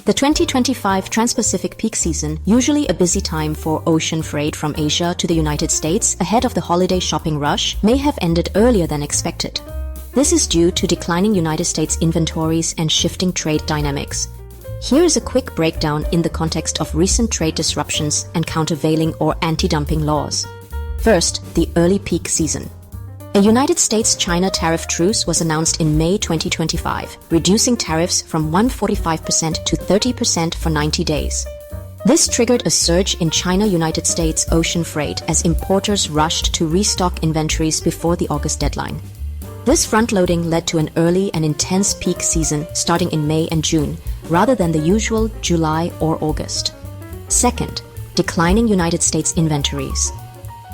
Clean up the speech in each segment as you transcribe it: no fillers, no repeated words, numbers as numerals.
The 2025 Trans-Pacific peak season, usually a busy time for ocean freight from Asia to the United States ahead of the holiday shopping rush, may have ended earlier than expected. This is due to declining United States inventories and shifting trade dynamics. Here is a quick breakdown in the context of recent trade disruptions and countervailing or anti-dumping laws. First, the early peak season. A United States-China tariff truce was announced in May 2025, reducing tariffs from 145% to 30% for 90 days. This triggered a surge in China-United States ocean freight as importers rushed to restock inventories before the August deadline. This front-loading led to an early and intense peak season starting in May and June, rather than the usual July or August. Second, declining United States inventories.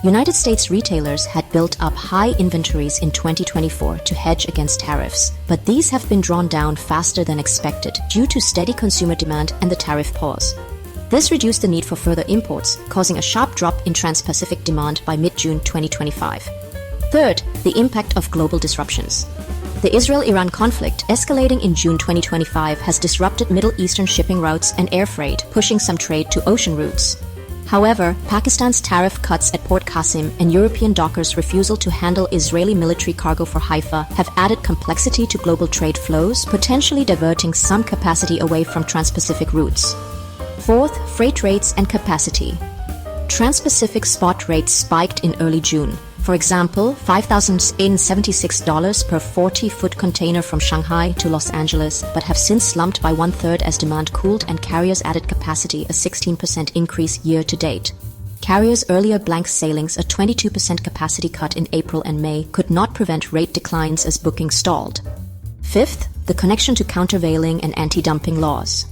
United States retailers had built up high inventories in 2024 to hedge against tariffs, but these have been drawn down faster than expected due to steady consumer demand and the tariff pause. This reduced the need for further imports, causing a sharp drop in Trans-Pacific demand by mid-June 2025. Third, the impact of global disruptions. The Israel-Iran conflict, escalating in June 2025, has disrupted Middle Eastern shipping routes and air freight, pushing some trade to ocean routes. However, Pakistan's tariff cuts at Port Qasim and European dockers' refusal to handle Israeli military cargo for Haifa have added complexity to global trade flows, potentially diverting some capacity away from Trans-Pacific routes. Fourth, freight rates and capacity. Trans-Pacific spot rates spiked in early June. For example, $5,076 per 40-foot container from Shanghai to Los Angeles, but have since slumped by one-third as demand cooled and carriers added capacity, a 16% increase year-to-date. Carriers' earlier blank sailings, a 22% capacity cut in April and May, could not prevent rate declines as bookings stalled. Fifth, the connection to countervailing and anti-dumping laws.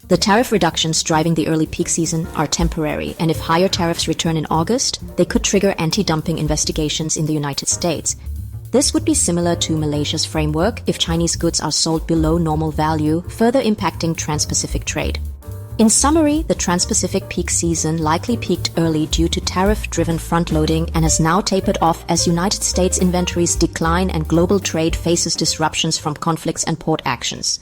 The tariff reductions driving the early peak season are temporary, and if higher tariffs return in August, they could trigger anti-dumping investigations in the United States. This would be similar to Malaysia's framework if Chinese goods are sold below normal value, further impacting Trans-Pacific trade. In summary, the Trans-Pacific peak season likely peaked early due to tariff-driven front-loading and has now tapered off as United States inventories decline and global trade faces disruptions from conflicts and port actions.